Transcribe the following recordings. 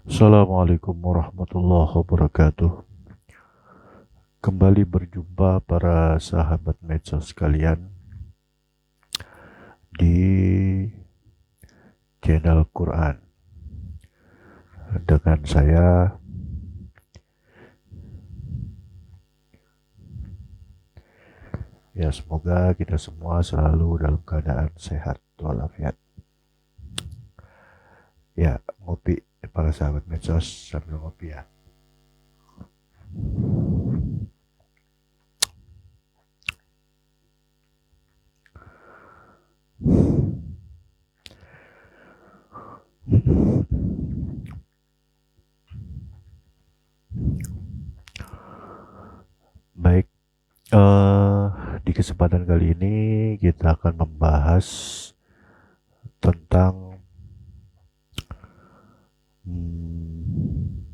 Assalamualaikum warahmatullahi wabarakatuh. Kembali berjumpa para sahabat medsos sekalian di channel Quran dengan saya. Ya, semoga kita semua selalu dalam keadaan sehat walafiat. Ya, ngopi para sahabat medsos sambil ngopi ya. Baik, eh, di kesempatan kali ini kita akan membahas tentang hmm,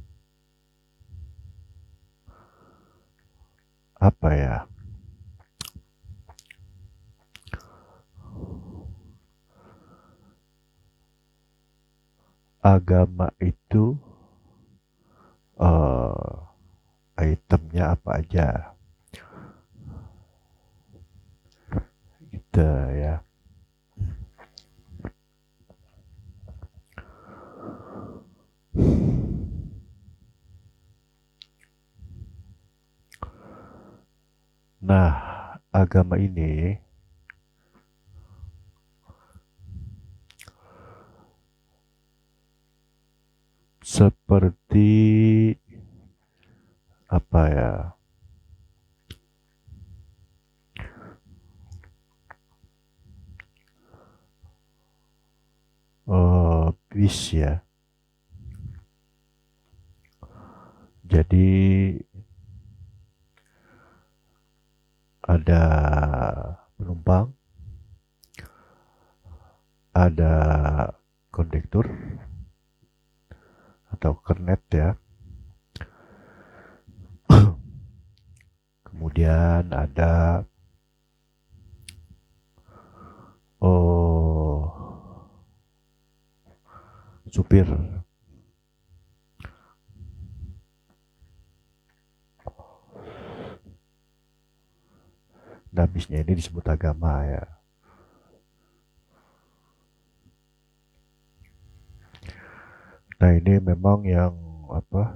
apa ya? Agama itu itemnya apa aja gitu ya. Nah, agama ini seperti apa ya? Bis ya. Jadi ada penumpang, ada kondektur atau kernet ya. Kemudian ada oh supir. Nah, bisnya ini disebut agama ya. Nah, ini memang yang apa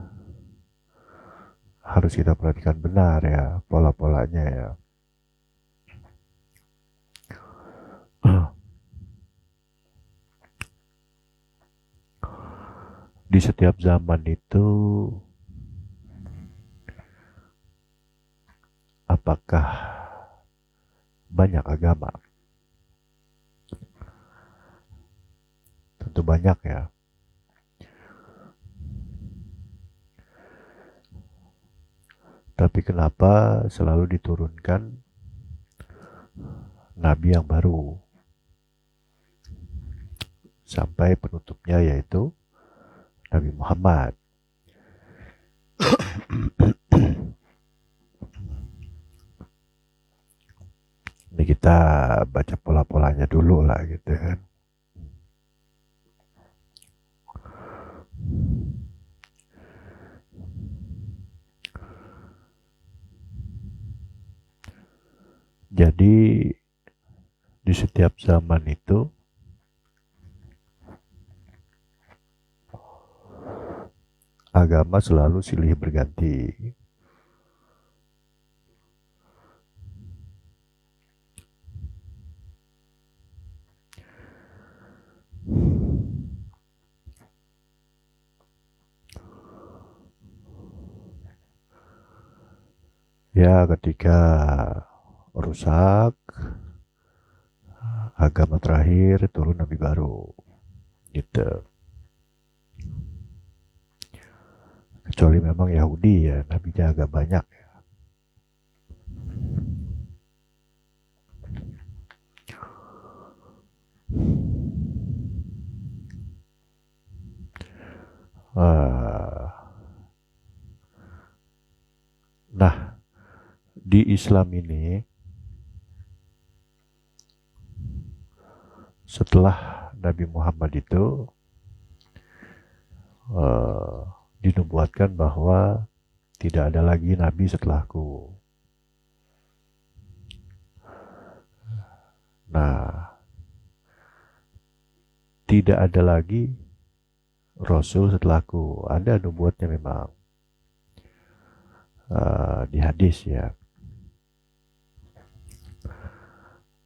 harus kita perhatikan benar ya pola-polanya ya. Di setiap zaman itu apakah banyak agama? Tentu banyak ya. Tapi kenapa selalu diturunkan nabi yang baru sampai penutupnya yaitu Nabi Muhammad. Ini kita baca pola-polanya dulu lah gitu kan. Jadi di setiap zaman itu agama selalu silih berganti. Ya, ketika rusak agama terakhir turun nabi baru gitu. Kecuali memang Yahudi ya, nabinya agak banyak. Ah, nah, di Islam ini setelah Nabi Muhammad itu eh, dinubuatkan bahwa tidak ada lagi nabi setelahku. Nah, tidak ada lagi rasul setelahku. Ada nubuatnya memang di hadis ya.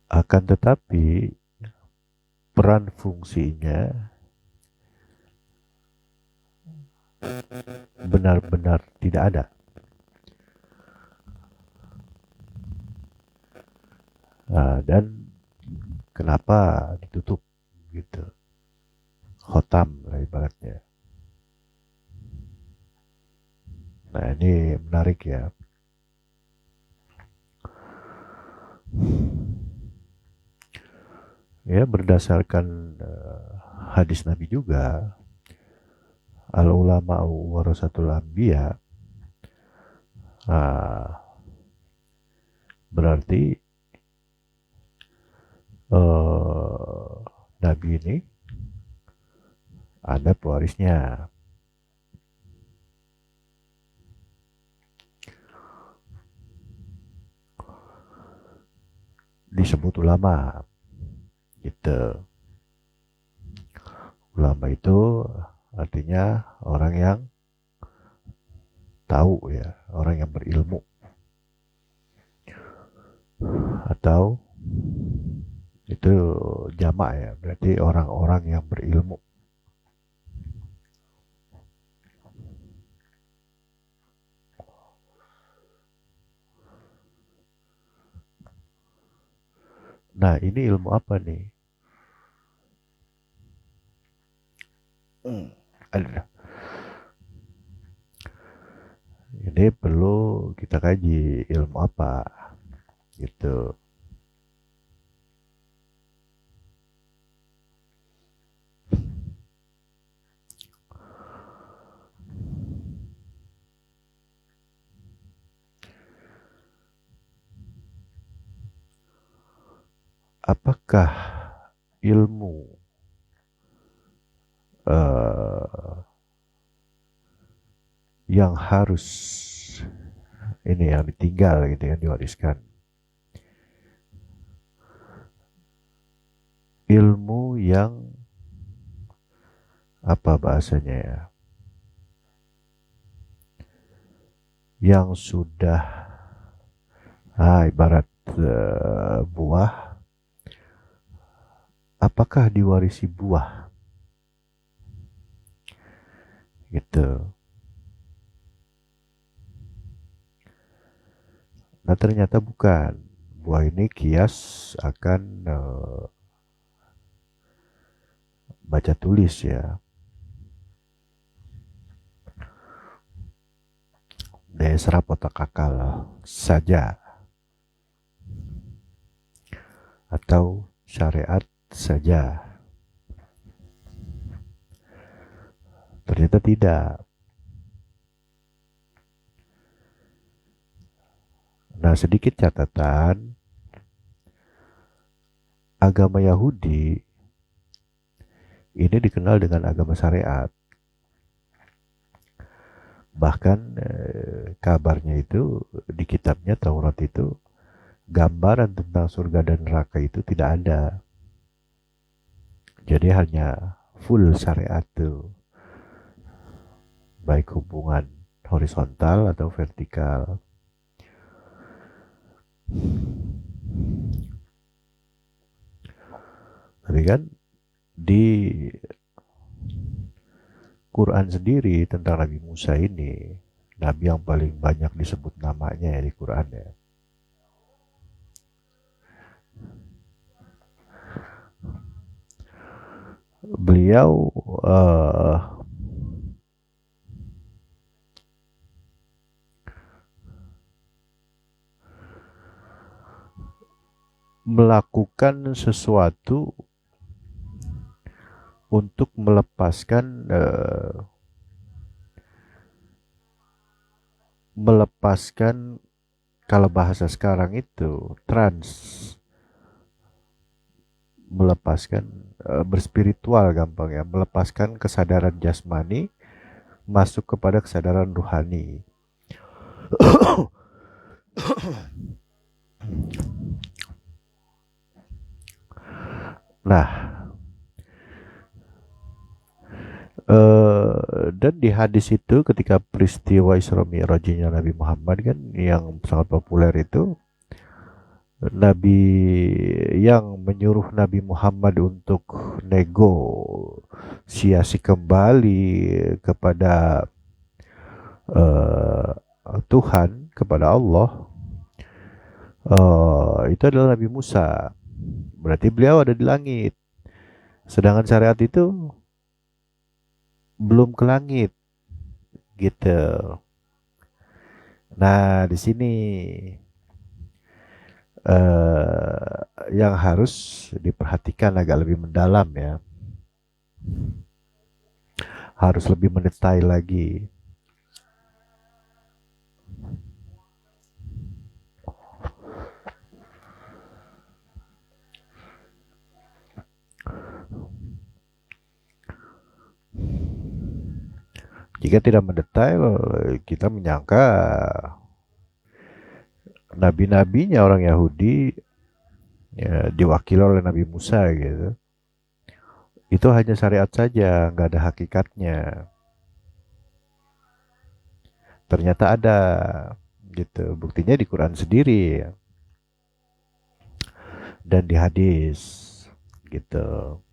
Akan tetapi peran fungsinya benar-benar tidak ada. Dan kenapa ditutup gitu, khotam lah ibaratnya. Nah ini menarik ya. Ya berdasarkan hadis Nabi juga, al ulama warasatul anbiya, berarti Nabi ini ada pewarisnya. Disebut ulama gitu. Ulama itu artinya orang yang tahu ya, orang yang berilmu, atau itu jamak ya, berarti orang-orang yang berilmu. Nah ini ilmu apa nih? Ada. Ini perlu kita kaji ilmu apa gitu. Apakah ilmu yang harus ini yang ditinggal gitu, yang diwariskan? Ilmu yang apa bahasanya ya? Yang sudah ibarat buah, apakah diwarisi buah? Gitu. Nah ternyata bukan. Buah ini kias akan baca tulis ya. Daya serap otak akal saja. Atau syariat saja. Ternyata tidak. Nah sedikit catatan, agama Yahudi ini dikenal dengan agama syariat. Bahkan kabarnya itu di kitabnya Taurat itu gambaran tentang surga dan neraka itu tidak ada. Jadi hanya full syariat tuh. Baik hubungan horizontal atau vertikal. Tapi kan di Quran sendiri tentang Nabi Musa ini, Nabi yang paling banyak disebut namanya ya di Quran ya. Beliau melakukan sesuatu untuk melepaskan kalau bahasa sekarang itu melepaskan berspiritual gampang ya, melepaskan kesadaran jasmani masuk kepada kesadaran ruhani. Nah, dan di hadis itu ketika peristiwa Isra Mi'rajnya Nabi Muhammad kan yang sangat populer itu, Nabi yang menyuruh Nabi Muhammad untuk negosiasi kembali kepada eh, Tuhan, kepada Allah, itu adalah Nabi Musa. Berarti beliau ada di langit. Sedangkan syariat itu belum ke langit, gitu. Nah, di sini yang harus diperhatikan agak lebih mendalam ya, harus lebih mendetail lagi. Jika tidak mendetail, kita menyangka nabi-nabinya orang Yahudi ya, diwakili oleh Nabi Musa gitu. Itu hanya syariat saja, nggak ada hakikatnya. Ternyata ada, gitu. Buktinya di Quran sendiri dan di hadis, gitu.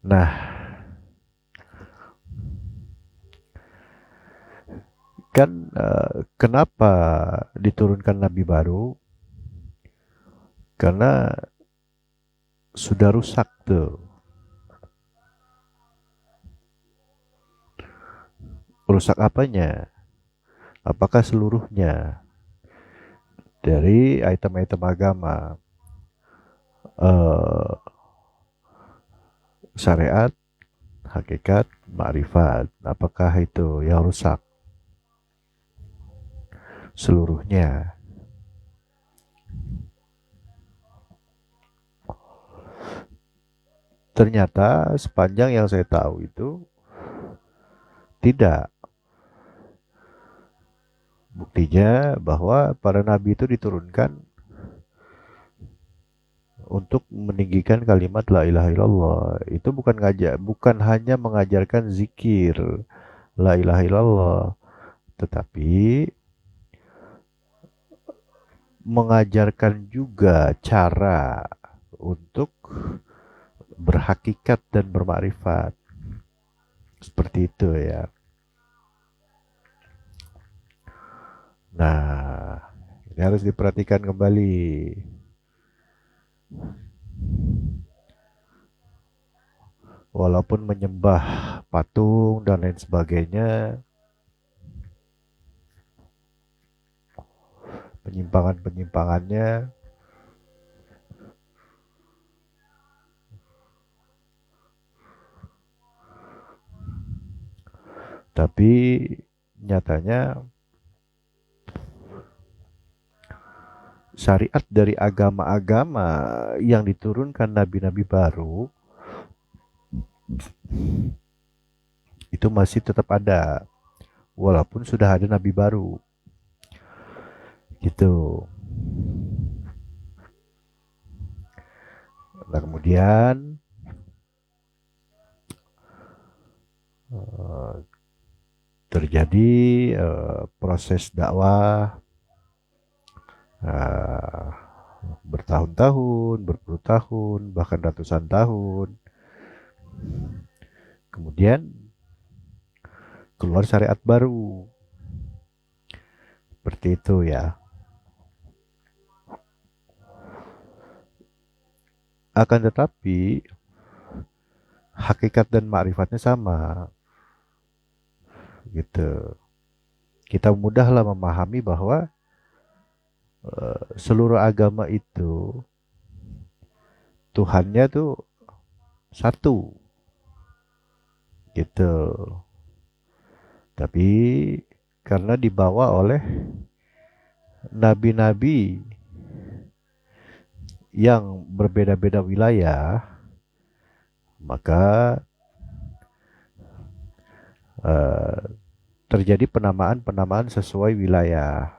Nah, kan kenapa diturunkan nabi baru? Karena sudah rusak tuh. Rusak apanya? Apakah seluruhnya dari item-item agama, eh, syariat, hakikat, makrifat? Apakah itu yang rusak seluruhnya? Ternyata sepanjang yang saya tahu itu tidak. Buktinya bahwa para nabi itu diturunkan untuk meninggikan kalimat la ilaha illallah. Itu bukan hanya mengajarkan zikir la ilaha illallah, tetapi mengajarkan juga cara untuk berhakikat dan bermakrifat. Seperti itu ya. Nah, ini harus diperhatikan kembali. Walaupun menyembah patung dan lain sebagainya, penyimpangan-penyimpangannya, tapi nyatanya syariat dari agama-agama yang diturunkan nabi-nabi baru itu masih tetap ada walaupun sudah ada nabi baru, gitu. Nah, kemudian terjadi proses dakwah uh, bertahun-tahun, berpuluh tahun, bahkan ratusan tahun. Kemudian keluar syariat baru. Seperti itu ya. Akan tetapi hakikat dan makrifatnya sama. Gitu. Kita mudahlah memahami bahwa seluruh agama itu Tuhannya tuh satu. Gitu. Tapi karena dibawa oleh nabi-nabi yang berbeda-beda wilayah, maka terjadi penamaan-penamaan sesuai wilayah.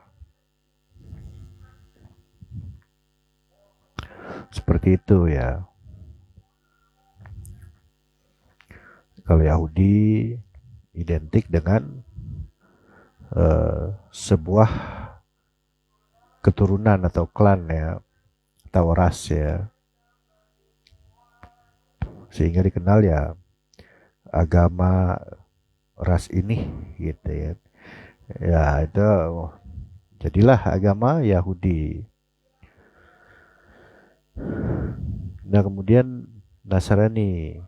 Seperti itu ya. Kalau Yahudi identik dengan sebuah keturunan atau klan ya, atau ras ya, sehingga dikenal ya agama ras ini gitu ya. Ya itu jadilah agama Yahudi. Nah kemudian Nasrani,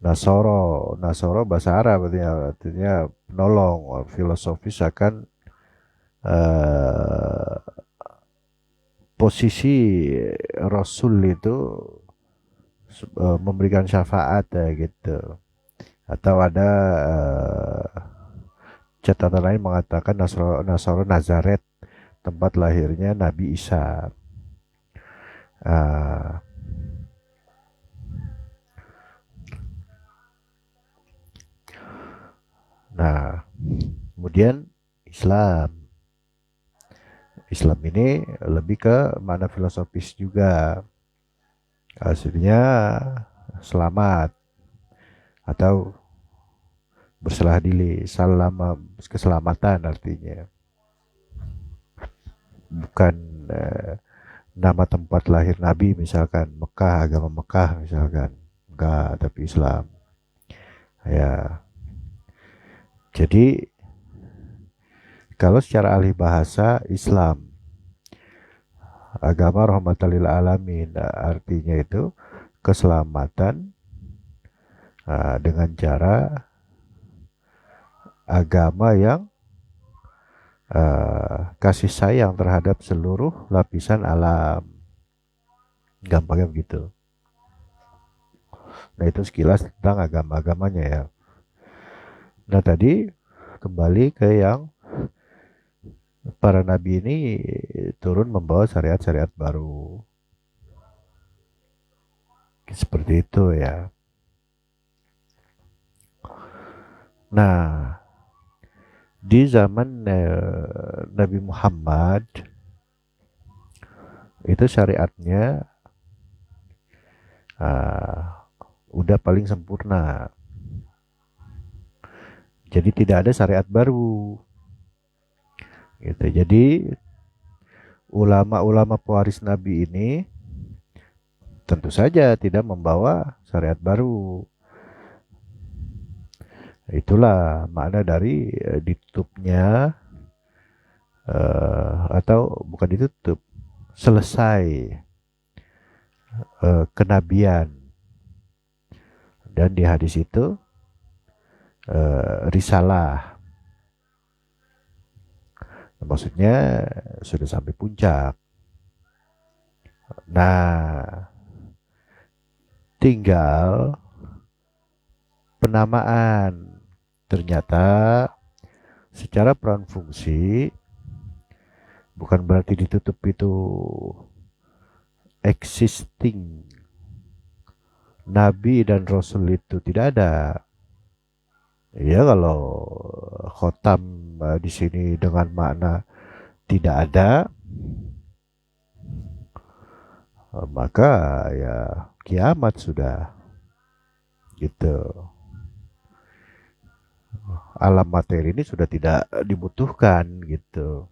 Nasoro bahasa Arab artinya penolong, filosofis akan posisi Rasul itu memberikan syafaat ya gitu. Atau ada catatan lain mengatakan Nasoro Nazaret, tempat lahirnya Nabi Isa. Nah, kemudian Islam. Islam ini lebih ke makna filosofis juga. Hasilnya selamat atau bersalah diri, salam keselamatan artinya. Bukan nama tempat lahir Nabi misalkan Mekah, agama Mekah misalkan. Enggak, tapi Islam. Ya. Jadi kalau secara ahli bahasa Islam, agama rahmatan lil alamin, artinya itu keselamatan dengan cara agama yang kasih sayang terhadap seluruh lapisan alam. Gampangnya begitu. Nah itu sekilas tentang agama-agamanya ya. Nah tadi kembali ke yang para nabi ini turun membawa syariat-syariat baru. Seperti itu ya. Nah, di zaman Nabi Muhammad itu syariatnya udah paling sempurna. Jadi tidak ada syariat baru. Gitu. Jadi ulama-ulama pewaris Nabi ini tentu saja tidak membawa syariat baru. Itulah makna dari ditutupnya atau bukan ditutup, selesai kenabian. Dan di hadis itu risalah. Maksudnya sudah sampai puncak. Nah, tinggal penamaan. Ternyata secara peran fungsi bukan berarti ditutup itu existing. Nabi dan Rasul itu tidak ada. Ya kalau khotam di sini dengan makna tidak ada, maka ya kiamat sudah gitu. Alam materi ini sudah tidak dibutuhkan gitu.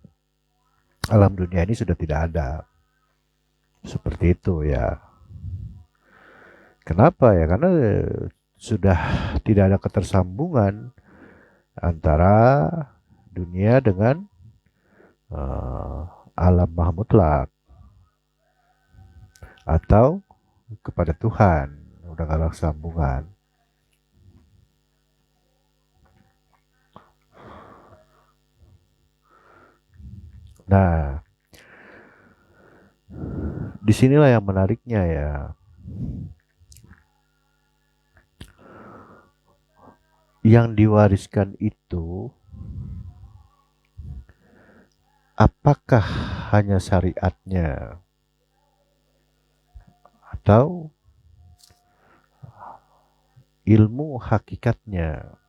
Alam dunia ini sudah tidak ada. Seperti itu ya. Kenapa ya? Karena sudah tidak ada ketersambungan antara dunia dengan alam maha mutlak atau kepada Tuhan. Udah gak ada sambungan. Nah, disinilah yang menariknya ya. Yang diwariskan itu apakah hanya syariatnya atau ilmu hakikatnya,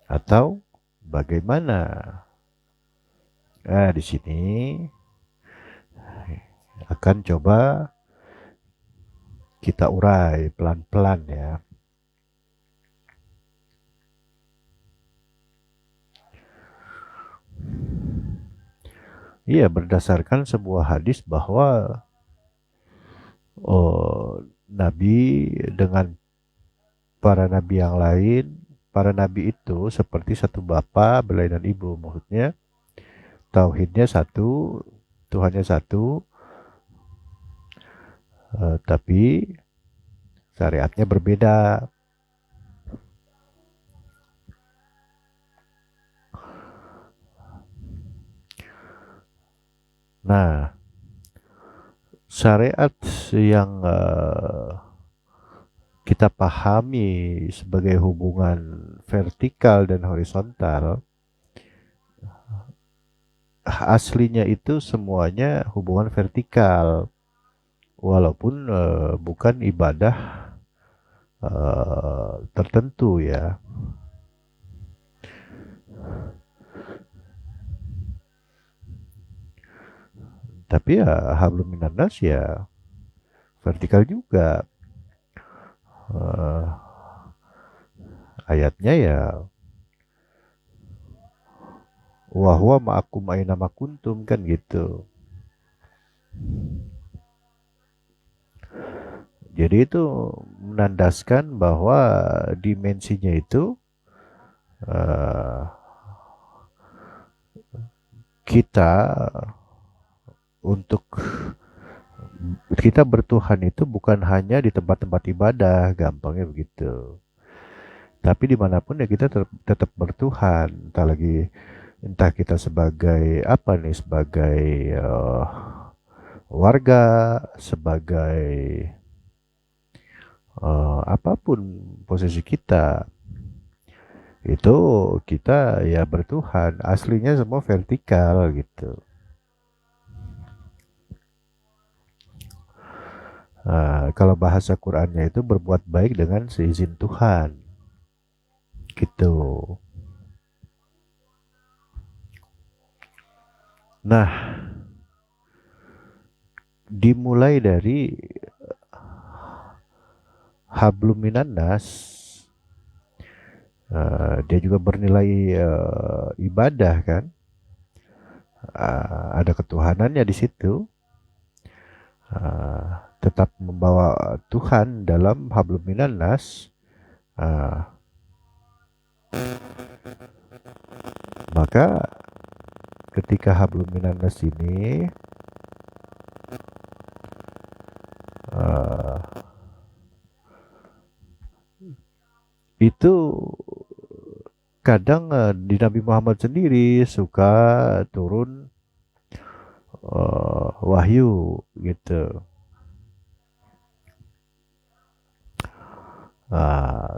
atau bagaimana? Nah, di sini akan coba kita urai pelan-pelan ya. Iya, berdasarkan sebuah hadis bahwa Nabi dengan para nabi yang lain, para nabi itu seperti satu bapa berlainan ibu. Maksudnya tauhidnya satu, Tuhannya satu, tapi syariatnya berbeda. Nah, syariat yang kita pahami sebagai hubungan vertikal dan horizontal, aslinya itu semuanya hubungan vertikal, walaupun bukan ibadah tertentu ya. Tapi ya hablum minannas ya vertikal juga. Ayatnya ya wa huwa ma'akum aina ma kuntum, kan gitu. Jadi itu menandaskan bahwa dimensinya itu kita untuk kita bertuhan itu bukan hanya di tempat-tempat ibadah, gampangnya begitu. Tapi dimanapun ya kita tetap bertuhan. Entah kita sebagai apa nih, sebagai warga, sebagai apapun posisi kita, itu kita ya bertuhan. Aslinya semua vertikal gitu. Kalau bahasa Qur'annya itu berbuat baik dengan seizin Tuhan, gitu. Nah, dimulai dari hablum minannas, dia juga bernilai ibadah kan, ada ketuhanannya di situ, tetap membawa Tuhan dalam hablum minannas. Maka ketika hablum minannas ini itu kadang di Nabi Muhammad sendiri suka turun wahyu gitu,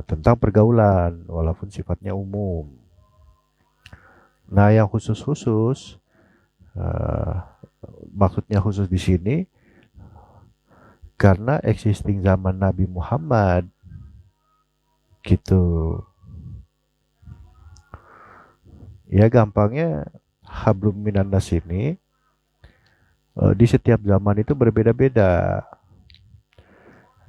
tentang pergaulan walaupun sifatnya umum. Nah, yang khusus-khusus, maksudnya khusus di sini karena existing zaman Nabi Muhammad gitu. Ya gampangnya hablum minannas ini di setiap zaman itu berbeda-beda.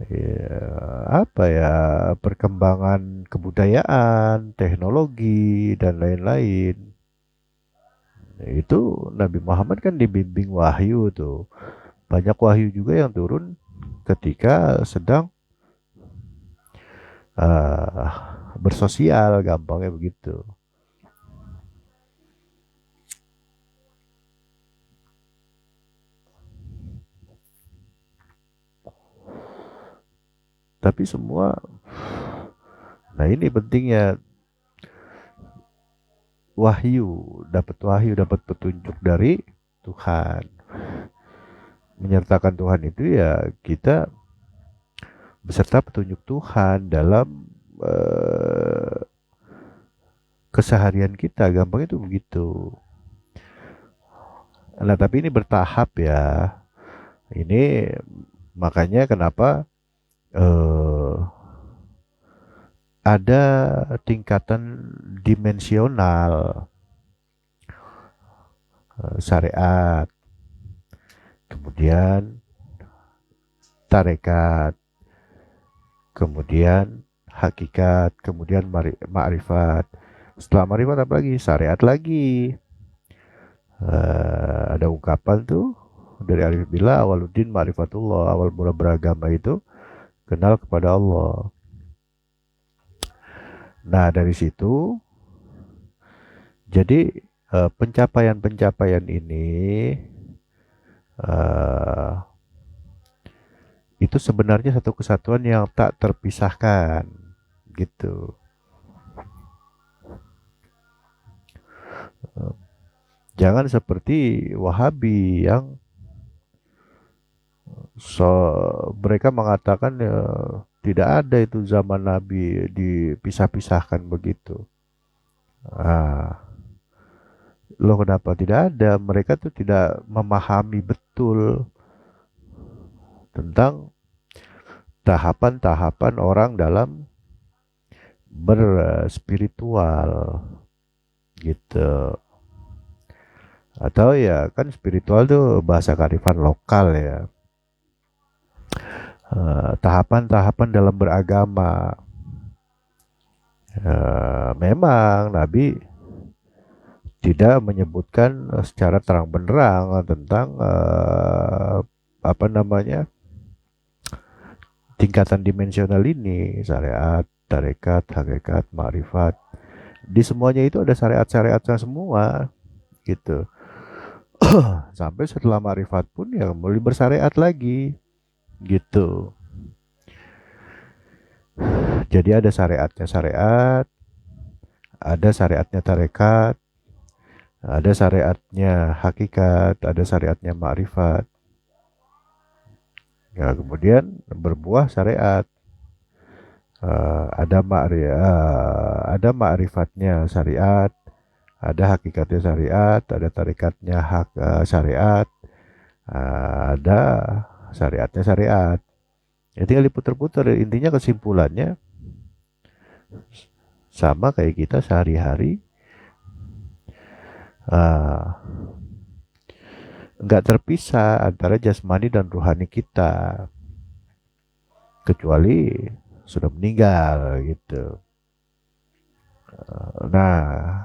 Ya, apa ya, perkembangan kebudayaan, teknologi dan lain-lain. Itu Nabi Muhammad kan dibimbing wahyu tuh. Banyak wahyu juga yang turun ketika sedang bersosial, gampangnya begitu. Tapi semua, nah ini pentingnya wahyu, dapat petunjuk dari Tuhan. Menyertakan Tuhan itu ya kita beserta petunjuk Tuhan dalam keseharian kita, gampang itu begitu. Nah, tapi ini bertahap ya. Ini makanya kenapa eh, ada tingkatan dimensional syariat, kemudian tarekat, kemudian hakikat, kemudian ma'rifat. Setelah ma'rifat apa lagi? Syariat lagi. Ada ungkapan tuh dari Arif Billah, awaluddin ma'rifatullah, awal mula beragama itu kenal kepada Allah. Nah dari situ jadi pencapaian-pencapaian ini eh, itu sebenarnya satu kesatuan yang tak terpisahkan gitu. Jangan seperti Wahabi yang mereka mengatakan ya, tidak ada itu zaman Nabi dipisah-pisahkan begitu. Ah, loh kenapa tidak ada? Mereka tuh tidak memahami betul tentang tahapan-tahapan orang dalam berspiritual gitu. Atau ya kan spiritual tuh bahasa kearifan lokal ya. Tahapan-tahapan dalam beragama. Memang Nabi tidak menyebutkan secara terang benderang tentang apa namanya tingkatan dimensional ini, syariat, tarekat, hakikat, ma'rifat. Di semuanya itu ada syariat-syariatnya semua gitu. Sampai setelah ma'rifat pun ya mulai bersyariat lagi gitu. Jadi ada syariatnya syariat, ada syariatnya tarekat, ada syariatnya hakikat, ada syariatnya ma'rifat. Ya, kemudian berbuah syariat. Ada ma'rifatnya syariat, ada hakikatnya syariat, ada tarikatnya syariat, ada syariatnya syariat. Ya tinggal diputer-puter. Intinya kesimpulannya sama kayak kita sehari-hari uh, nggak terpisah antara jasmani dan rohani kita, kecuali sudah meninggal gitu. Nah,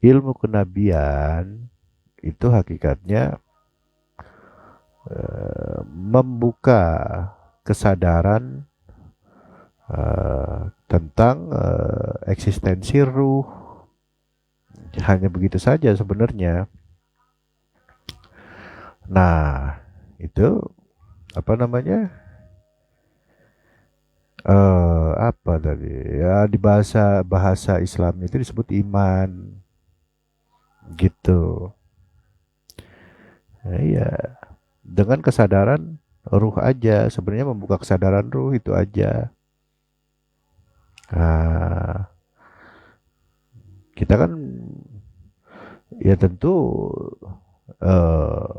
ilmu kenabian itu hakikatnya membuka kesadaran tentang eksistensi ruh. Hanya begitu saja sebenarnya. Nah, itu apa namanya? Apa tadi? Ya di bahasa bahasa Islam itu disebut iman. Gitu. Nah, iya, dengan kesadaran ruh aja, sebenarnya membuka kesadaran ruh itu aja. Nah, kita kan ya tentu eh,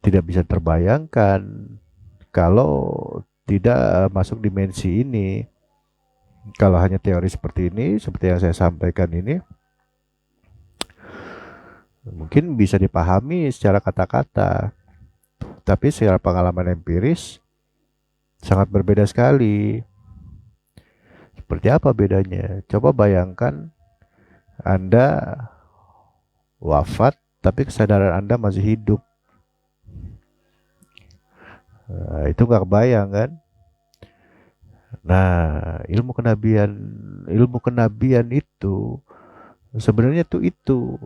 tidak bisa terbayangkan kalau tidak masuk dimensi ini. Kalau hanya teori seperti ini, seperti yang saya sampaikan ini, mungkin bisa dipahami secara kata-kata, tapi secara pengalaman empiris sangat berbeda sekali. Seperti apa bedanya? Coba bayangkan Anda wafat, tapi kesadaran Anda masih hidup. Nah, itu nggak kebayang kan? Nah, ilmu kenabian itu sebenarnya tuh itu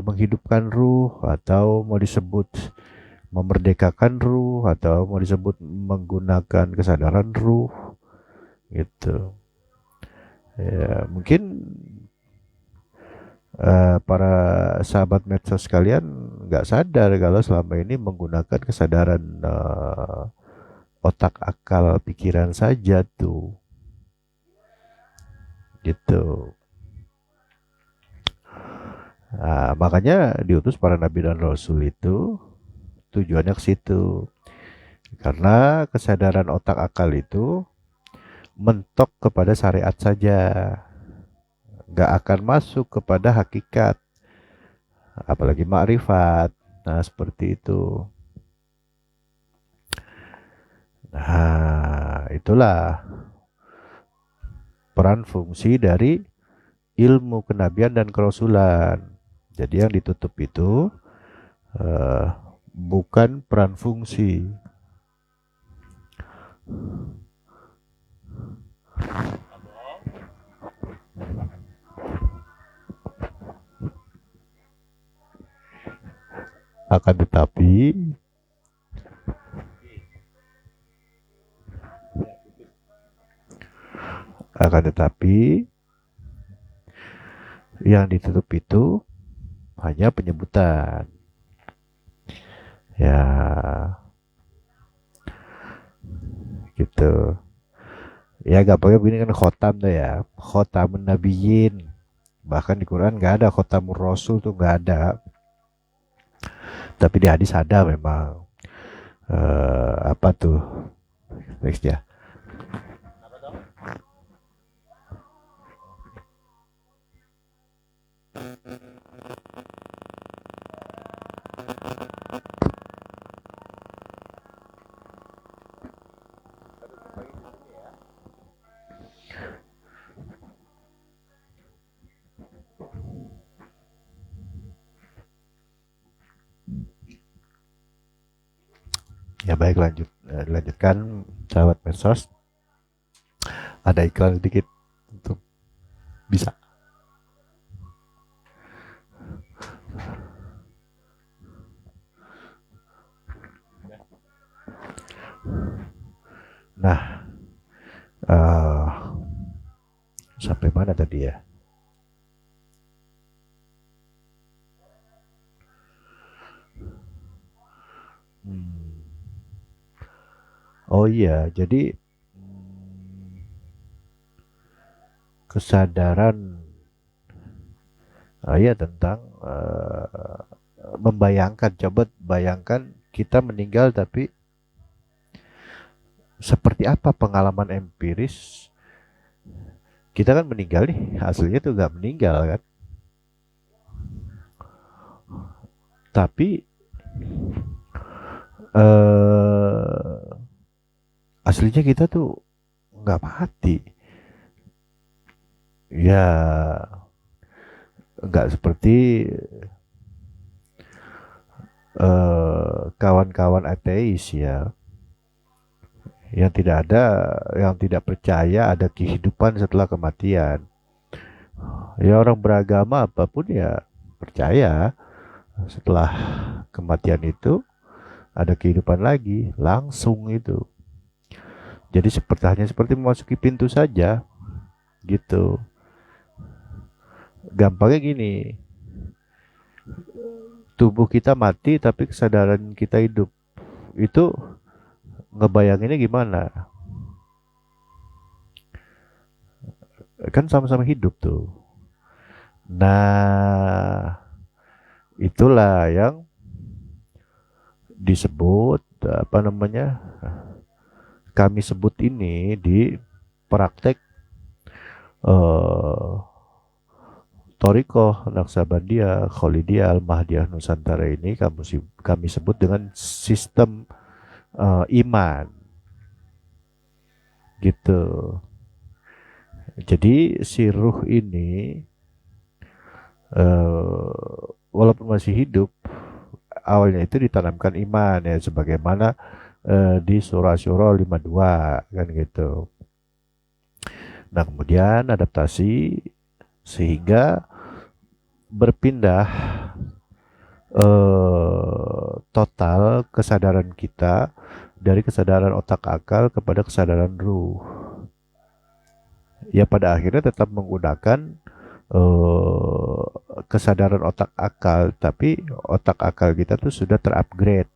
menghidupkan ruh, atau mau disebut memerdekakan ruh, atau mau disebut menggunakan kesadaran ruh gitu. Ya, mungkin para sahabat medsos sekalian nggak sadar kalau selama ini menggunakan kesadaran otak, akal, pikiran saja tuh gitu. Nah, makanya diutus para nabi dan rasul itu tujuannya ke situ. Karena kesadaran otak akal itu mentok kepada syariat saja, nggak akan masuk kepada hakikat, apalagi makrifat. Nah, seperti itu. Nah, itulah peran fungsi dari ilmu kenabian dan kerasulan. Jadi yang ditutup itu eh, bukan peran fungsi. Akan tetapi akan tetapi yang ditutup itu hanya penyebutan. Ya, gitu. Ya gampangnya begini kan khotam tuh ya. Khotamun nabiyyin. Bahkan di Quran nggak ada khotamur rasul tuh nggak ada. Tapi di hadis ada memang. Apa tuh teksnya? Ya baik lanjutkan sahabat Mersos. Ada iklan sedikit untuk bisa. Nah, uh, sampai mana tadi ya? Hmm. Oh iya, jadi kesadaran ya tentang membayangkan, coba bayangkan kita meninggal tapi seperti apa pengalaman empiris kita kan meninggal nih, aslinya tuh nggak meninggal kan, tapi aslinya kita tuh nggak mati ya, nggak seperti kawan-kawan ateis ya, yang tidak ada, yang tidak percaya ada kehidupan setelah kematian. Ya orang beragama apapun ya percaya setelah kematian itu ada kehidupan lagi, langsung itu. Jadi hanya seperti memasuki pintu saja, gitu. Gampangnya gini, tubuh kita mati tapi kesadaran kita hidup. Itu ngebayanginnya gimana? Kan sama-sama hidup tuh. Nah, itulah yang disebut apa namanya? Kami sebut ini di praktek eh, Torikoh Naksabandiyah Khalidiyah Al-Mahdiyah Nusantara ini kami sebut dengan sistem iman gitu. Jadi si ruh ini walaupun masih hidup, awalnya itu ditanamkan iman ya, sebagaimana di surah Syura 52 kan gitu. Nah kemudian adaptasi sehingga berpindah total kesadaran kita dari kesadaran otak akal kepada kesadaran ruh. Ya pada akhirnya tetap menggunakan eh, kesadaran otak akal, tapi otak akal kita tuh sudah terupgrade.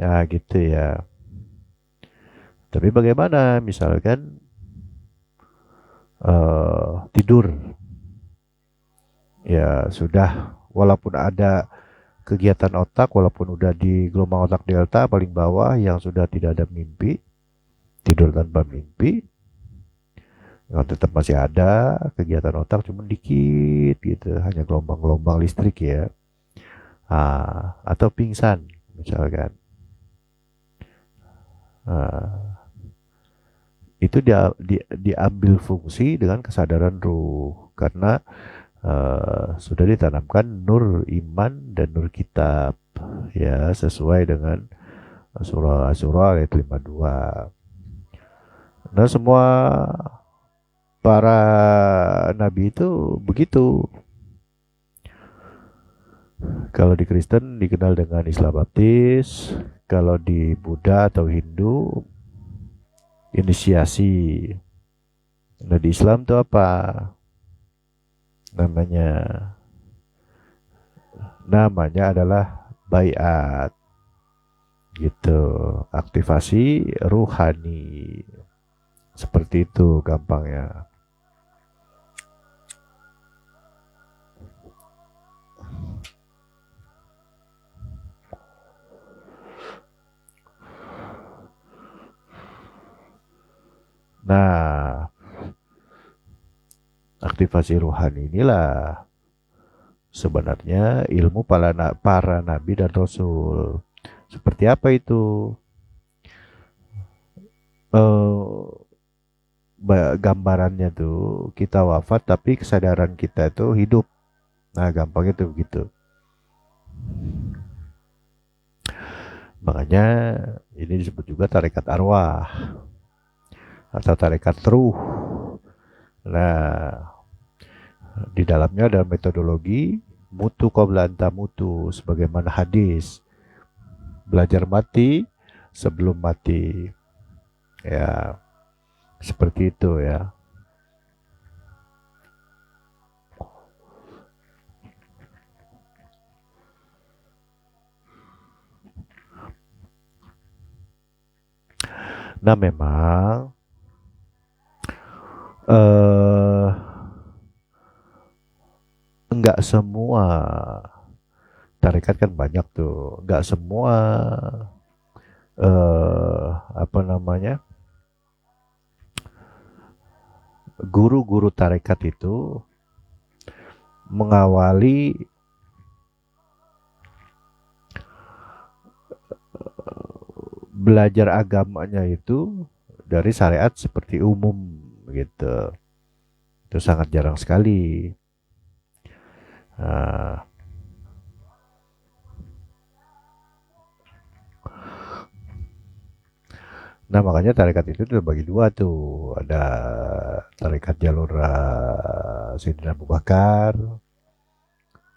Ya gitu ya. Tapi bagaimana misalkan tidur, ya sudah walaupun ada kegiatan otak, walaupun udah di gelombang otak delta paling bawah yang sudah tidak ada mimpi, tidur tanpa mimpi, yang tetap masih ada kegiatan otak cuma dikit gitu, hanya gelombang-gelombang listrik ya. Atau pingsan misalkan. Ah, itu diambil fungsi dengan kesadaran ruh karena sudah ditanamkan nur iman dan nur kitab ya sesuai dengan surah Asyura ayat 52. Nah, semua para nabi itu begitu. Kalau di Kristen dikenal dengan Islam Baptis, kalau di Buddha atau Hindu inisiasi. Nah, di Islam itu apa? Namanya namanya adalah baiat gitu, aktivasi ruhani. Seperti itu gampangnya. Nah, aktivasi ruhani inilah sebenarnya ilmu para nabi dan rasul. Seperti apa itu? Eh, Gambarannya tuh kita wafat tapi kesadaran kita itu hidup. Nah, gampangnya tuh begitu. Makanya ini disebut juga tarekat arwah atau tarekat ruh. Nah, di dalamnya ada metodologi mutu qabla anta mutu sebagaimana hadis. Belajar mati sebelum mati. Ya, seperti itu ya. Nah, memang eh enggak semua tarekat kan banyak tuh. Enggak semua apa namanya? Guru-guru tarekat itu mengawali belajar agamanya itu dari syariat seperti umum gitu. Itu sangat jarang sekali. Nah, nah, makanya tarekat itu terbagi dua tuh. Ada tarekat jalur Sayyidina Abu Bakar,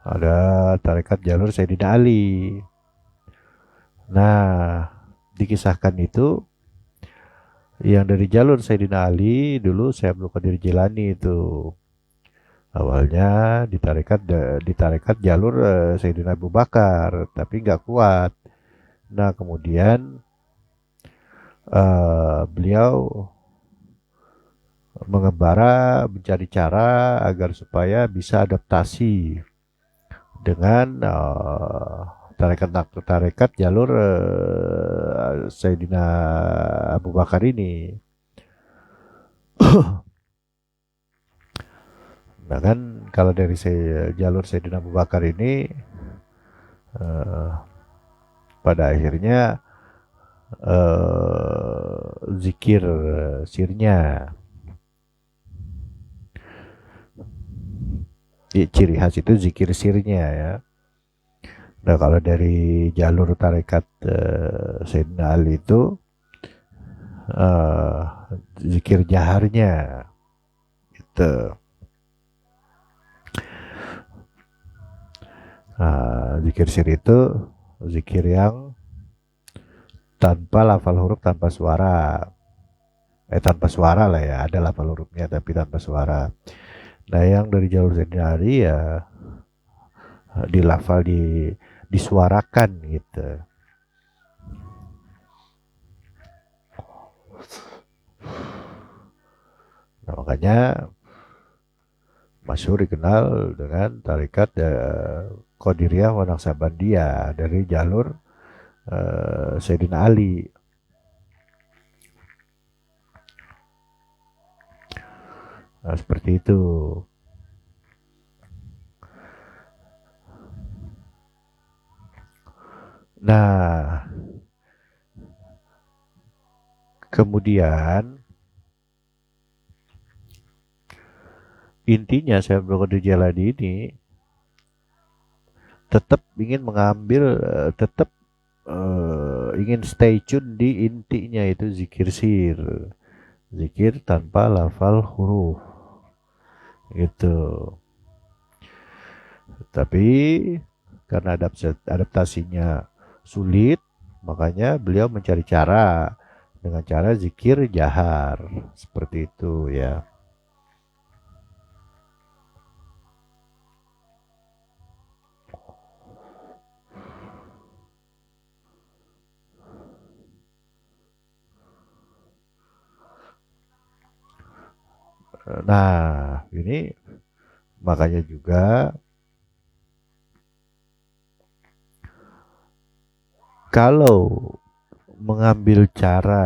ada tarekat jalur Sayyidina Ali. Nah, dikisahkan itu yang dari jalur Sayyidina Ali dulu saya Abdul Qadir Jilani itu awalnya ditarekat jalur Sayyidina Abu Bakar tapi nggak kuat. Nah, kemudian beliau mengembara mencari cara agar supaya bisa adaptasi dengan tarekat jalur Sayyidina Abu Bakar ini. Nah, kan kalau dari jalur Sayyidina Abu Bakar ini eh, pada akhirnya zikir sirnya. Ciri khas itu zikir sirnya ya. Nah, kalau dari jalur tarekat Sayyidina Ali itu eh, zikir jaharnya gitu. Zikir sir itu zikir yang tanpa lafal huruf, tanpa suara. Tanpa suara lah ya, ada lafal hurufnya tapi tanpa suara. Nah, yang dari jalur Sayyidina Ali ya dilafal disuarakan gitu. Nah, makanya Masyhur dikenal dengan tarekat Qadiriyah wa Naqsabandiyah dari jalur Sayyidina Ali. Nah, seperti itu. Nah, kemudian intinya saya Abdul Jaladi ini tetap ingin mengambil, tetap ingin stay tune di intinya itu zikir sir, zikir tanpa lafal huruf gitu. Tapi karena adaptasinya sulit, makanya beliau mencari cara dengan cara zikir jahar seperti itu ya. Nah, ini makanya juga kalau mengambil cara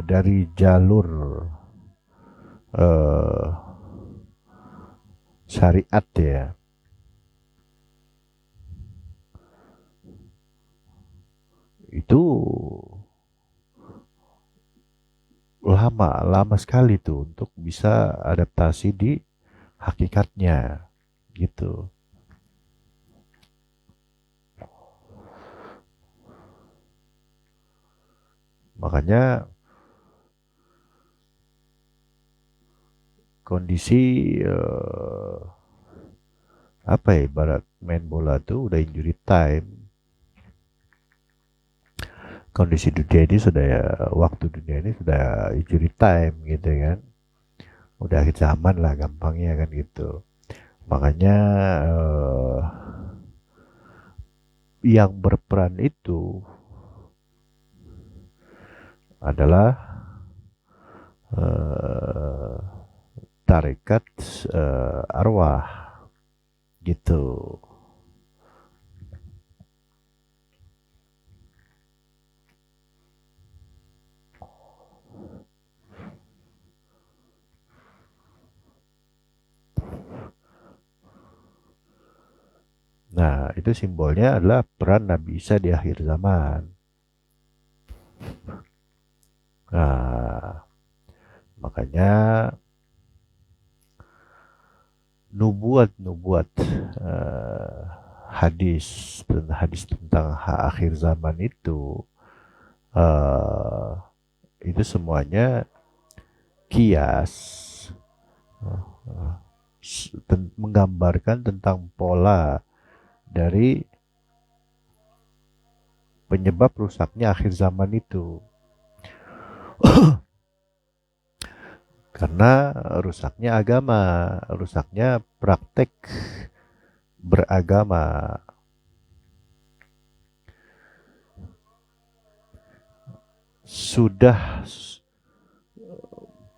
dari jalur eh, syariat ya, itu lama sekali tuh untuk bisa adaptasi di hakikatnya gitu. Makanya kondisi apa ya, ibarat main bola tuh udah injury time, kondisi dunia ini sudah ya, waktu dunia ini sudah injury time gitu kan, udah akhir zaman lah gampangnya kan gitu. Makanya yang berperan itu adalah eh, tarekat arwah gitu. Nah, itu simbolnya adalah peran Nabi Isa di akhir zaman. Nah, makanya nubuat-nubuat eh, hadis dan hadis tentang akhir zaman eh, itu semuanya kias, menggambarkan tentang pola dari penyebab rusaknya akhir zaman itu. Karena rusaknya agama, rusaknya praktek beragama. Sudah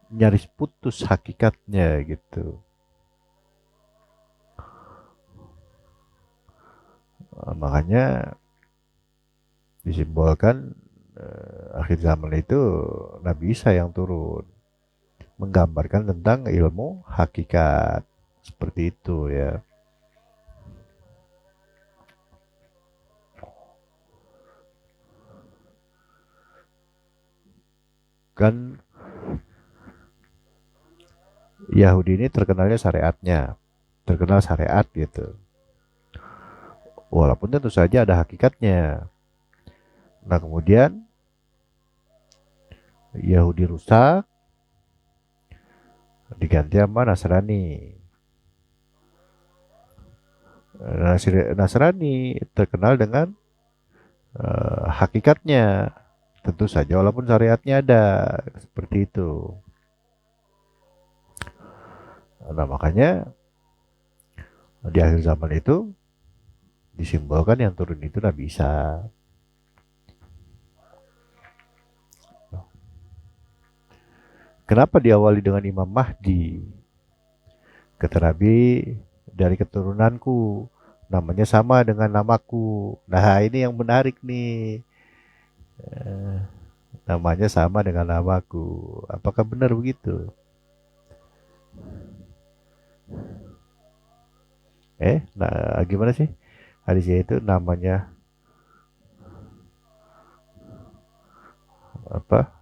nyaris putus hakikatnya gitu. Makanya disimbolkan akhir zaman itu Nabi Isa yang turun menggambarkan tentang ilmu hakikat seperti itu ya. Kan Yahudi ini terkenalnya syariatnya, terkenal syariat gitu. Walaupun tentu saja ada hakikatnya. Nah kemudian Yahudi rusak diganti sama Nasrani. Nasrani terkenal dengan hakikatnya, tentu saja walaupun syariatnya ada seperti itu. Nah makanya di akhir zaman itu disimbolkan yang turun itu Nabi Isa. Kenapa diawali dengan Imam Mahdi? Kata Nabi, dari keturunanku, namanya sama dengan namaku. Nah, ini yang menarik nih. Eh, Namanya sama dengan namaku. Apakah benar begitu? Nah, gimana sih? Hadisnya itu namanya apa?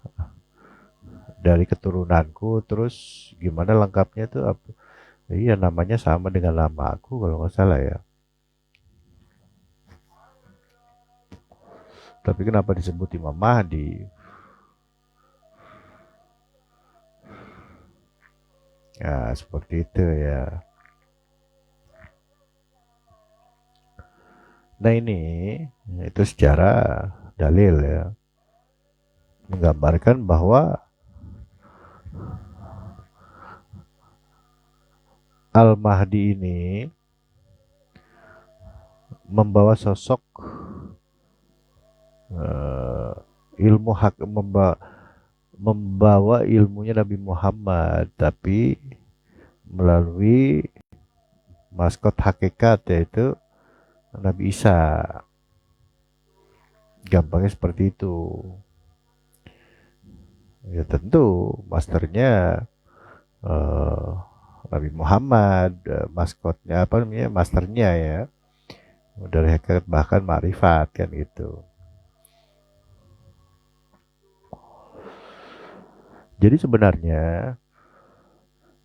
Dari keturunanku, terus gimana lengkapnya tuh apa? Iya, namanya sama dengan nama aku kalau nggak salah ya. Tapi kenapa disebut Imam Mahdi? Ya, seperti itu ya. Nah ini itu secara dalil ya, menggambarkan bahwa Al-Mahdi ini membawa sosok eh, ilmu hak membawa ilmunya Nabi Muhammad, tapi melalui maskot hakikat yaitu Nabi Isa. Gampangnya seperti itu. Ya tentu masternya eh, Nabi Muhammad, maskotnya apa namanya, masternya ya dari hakikat bahkan ma'rifat kan gitu. Jadi sebenarnya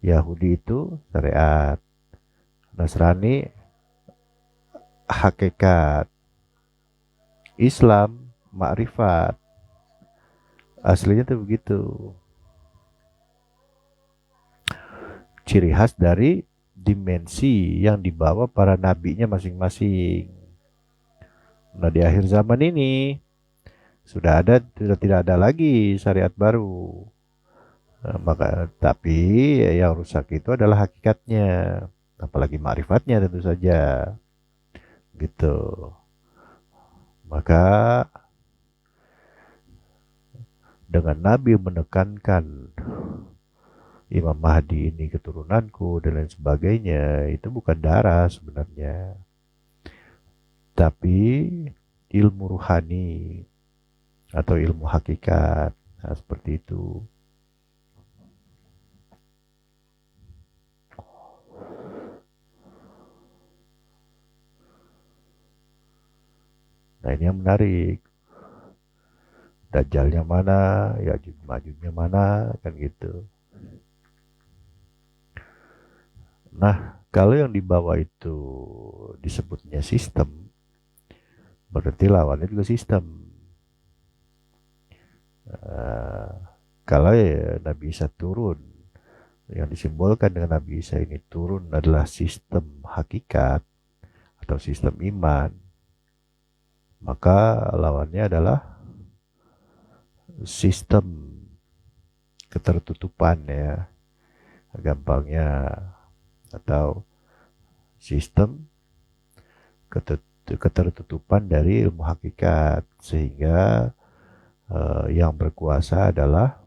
Yahudi itu syariat, Nasrani hakikat, Islam makrifat. Aslinya tuh begitu. Ciri khas dari dimensi yang dibawa para nabinya masing-masing. Nah, di akhir zaman ini sudah tidak ada lagi syariat baru. Nah, maka tapi yang rusak itu adalah hakikatnya, apalagi makrifatnya tentu saja. Gitu. Maka dengan Nabi menekankan Imam Mahdi ini keturunanku dan lain sebagainya, itu bukan darah sebenarnya, tapi ilmu ruhani atau ilmu hakikat. Nah, seperti itu. Nah, ini yang menarik. Dajjalnya mana, ya Majujnya mana, kan gitu. Nah, kalau yang dibawa itu disebutnya sistem, berarti lawannya juga sistem. Uh, Kalau ya Nabi Isa turun, yang disimbolkan dengan Nabi Isa ini turun adalah sistem hakikat atau sistem iman, maka lawannya adalah sistem ketertutupan ya, gampangnya, atau sistem ketertutupan dari ilmu hakikat, sehingga yang berkuasa adalah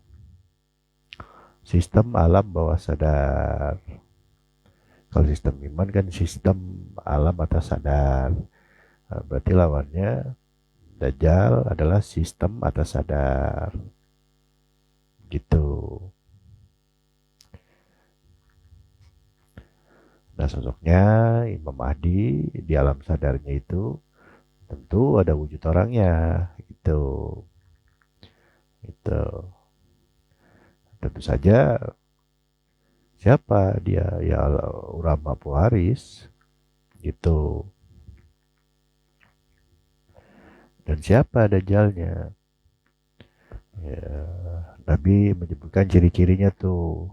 sistem alam bawah sadar. Kalau sistem iman kan sistem alam atas sadar. Nah, berarti lawannya Dajjal adalah sistem atas sadar. Gitu. Nah, sosoknya Imam Mahdi di alam sadarnya itu tentu ada wujud orangnya. Gitu. Itu. Tentu saja siapa dia? Ya ulama pewaris. Gitu. Dan siapa Dajjalnya? Ya, Nabi menyebutkan ciri-cirinya tuh.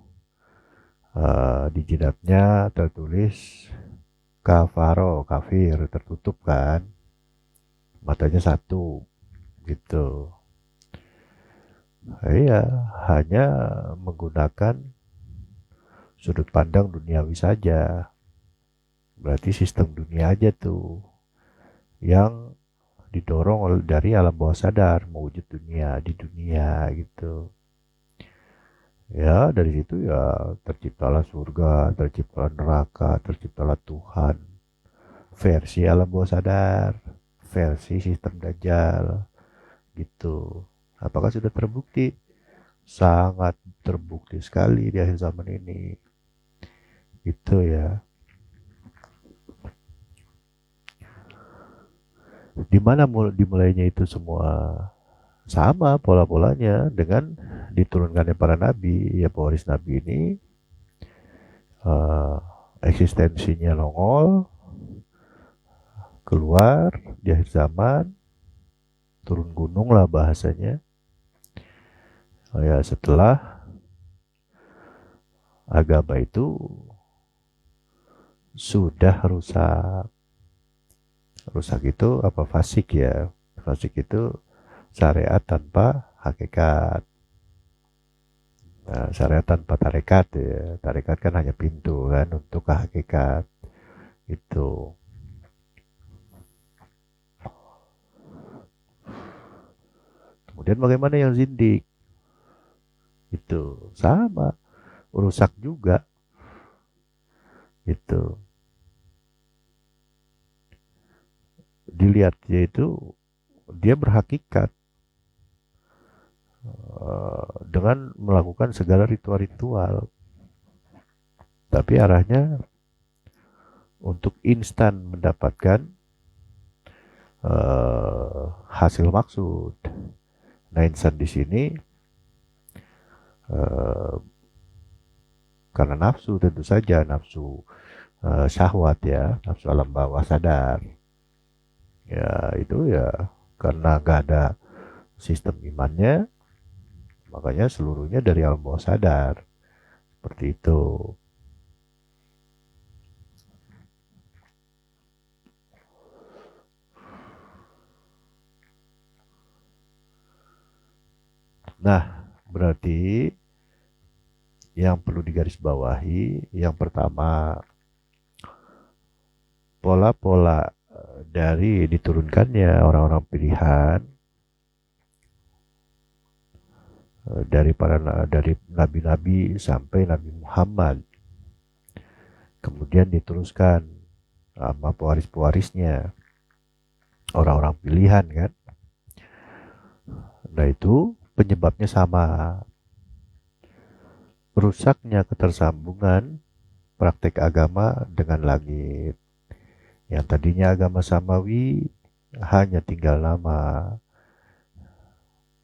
Di jidatnya tertulis kafaro, kafir, tertutup kan. Matanya satu, gitu. Iya, hanya menggunakan sudut pandang duniawi saja. Berarti sistem dunia aja tuh yang didorong dari alam bawah sadar mewujud dunia di dunia gitu. Ya dari situ ya terciptalah surga, terciptalah neraka, terciptalah Tuhan, versi alam bawah sadar, versi sistem Dajjal gitu. Apakah sudah terbukti? Sangat terbukti sekali di akhir zaman ini. Itu ya. Di mana dimulainya itu semua sama pola-polanya dengan diturunkannya para nabi. Ya pewaris nabi ini eh, eksistensinya nongol, keluar di akhir zaman, turun gunung lah bahasanya. Ya setelah agama itu sudah rusak. Rusak itu apa, fasik ya. Fasik itu syariat tanpa hakikat. Nah, syariat tanpa tarekat ya. Tarekat kan hanya pintu kan untuk ke hakikat. Itu. Kemudian bagaimana yang zindik? Itu sama, rusak juga. Itu. Dilihat yaitu dia berhakikat dengan melakukan segala ritual-ritual. Tapi arahnya untuk instan mendapatkan hasil maksud. Nah, insan di sini karena nafsu, tentu saja nafsu syahwat ya, nafsu alam bawah sadar. Ya itu ya karena gak ada sistem imannya, makanya seluruhnya dari alam bawah sadar. Seperti itu. Nah, berarti yang perlu digarisbawahi, yang pertama, pola-pola dari diturunkannya orang-orang pilihan dari nabi-nabi sampai Nabi Muhammad, kemudian diteruskan sama pewaris-pewarisnya, orang-orang pilihan kan. Nah itu penyebabnya sama, rusaknya ketersambungan praktek agama dengan langit. Yang tadinya agama samawi hanya tinggal nama,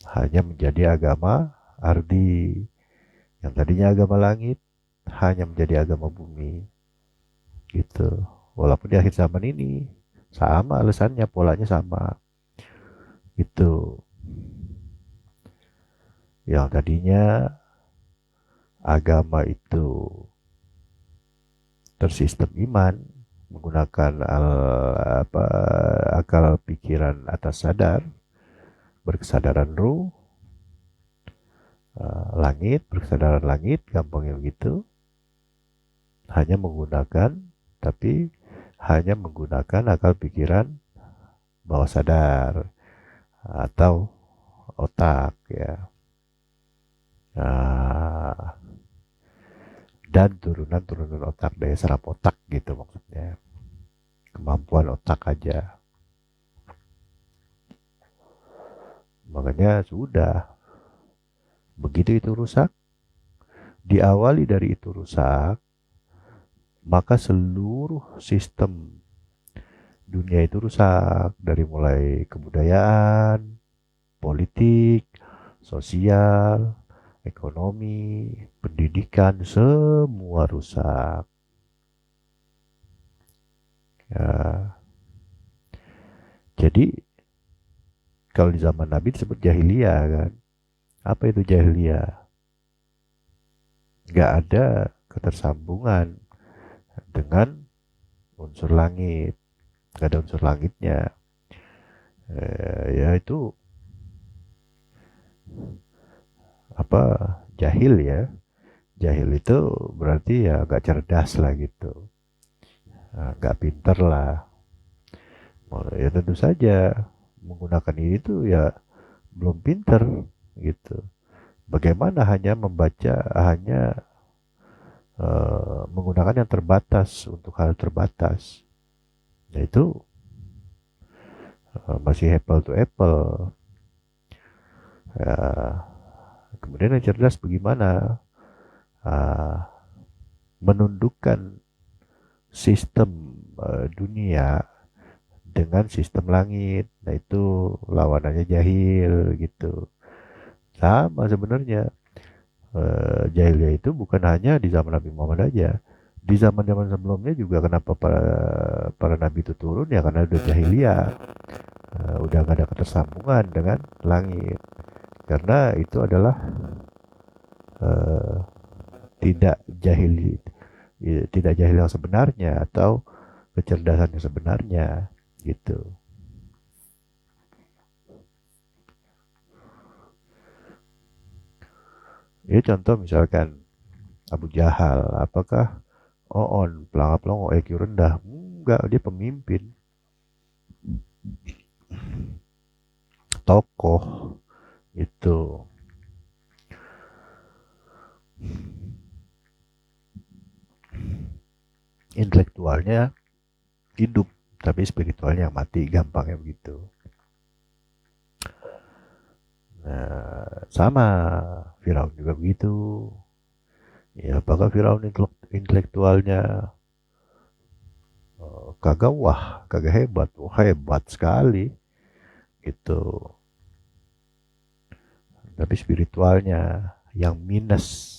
hanya menjadi agama ardi. Yang tadinya agama langit hanya menjadi agama bumi. Gitu. Walaupun di akhir zaman ini sama alasannya, polanya sama. Itu. Yang tadinya agama itu tersistem iman menggunakan akal pikiran atas sadar, berkesadaran ruh, langit, berkesadaran langit, gampangnya begitu. Tapi hanya menggunakan akal pikiran bawah sadar atau otak ya. Nah, dan turunan otak, daya serap otak gitu maksudnya, kemampuan otak aja. Makanya sudah begitu itu rusak, diawali dari itu rusak, maka seluruh sistem dunia itu rusak, dari mulai kebudayaan, politik, sosial, ekonomi, pendidikan, semua rusak. Ya. Jadi kalau di zaman Nabi disebut jahiliyah kan. Apa itu jahiliyah? Gak ada ketersambungan dengan unsur langit. Gak ada unsur langitnya. Ya itu apa, jahil ya. Jahil itu berarti ya gak cerdas lah gitu. Gak pinter lah. Ya tentu saja menggunakan ini tuh ya belum pinter gitu. Bagaimana hanya membaca, hanya menggunakan yang terbatas untuk hal terbatas, yaitu masih apple to apple. Ya, kemudian yang cerdas bagaimana menundukkan sistem dunia dengan sistem langit. Nah itu lawanannya jahil gitu. Sama sebenarnya. Jahiliyah itu bukan hanya di zaman Nabi Muhammad aja. Di zaman-zaman sebelumnya juga kenapa para nabi itu turun ya karena udah jahiliyah. Udah gak ada ketersambungan dengan langit. Karena itu adalah uh, tidak jahil tidak jahil yang sebenarnya atau kecerdasan yang sebenarnya gitu. Ya contoh misalkan Abu Jahal, apakah Oon pelangap-pelongo IQ rendah? Enggak, dia pemimpin, tokoh itu. Intelektualnya hidup, tapi spiritualnya mati, gampangnya begitu. Nah, sama Firaun juga begitu. Ya, apakah Firaun intelektualnya kagak wah, kagak hebat? Wah, hebat sekali gitu. Tapi spiritualnya yang minus.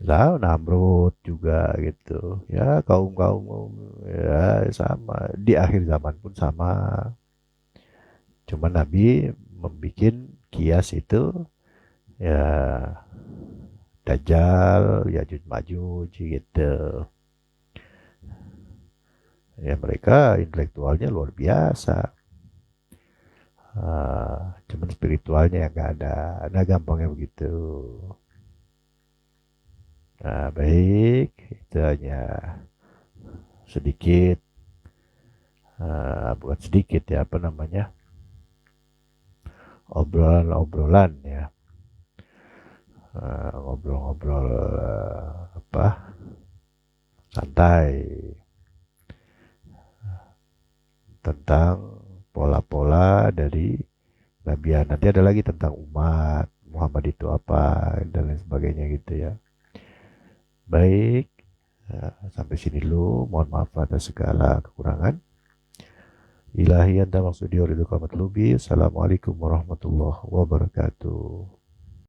Lah, Namrud juga gitu. Ya, kaum-kaum ya sama. Di akhir zaman pun sama. Cuma Nabi membuat kias itu ya Dajjal, Yajuj Majuj gitu. Ya mereka intelektualnya luar biasa. Cuman spiritualnya yang gak ada. Nah gampangnya begitu. Nah baik, itu hanya sedikit, bukan sedikit ya apa namanya, obrolan-obrolan ya, ngobrol-ngobrol apa santai tentang pola-pola dari Nabian. Nanti ada lagi tentang umat Muhammad itu apa dan lain sebagainya gitu ya. Baik, sampai sini dulu. Mohon maaf atas segala kekurangan. Ilahi anta maksudi uridu qamat lubi. Assalamualaikum warahmatullahi wabarakatuh.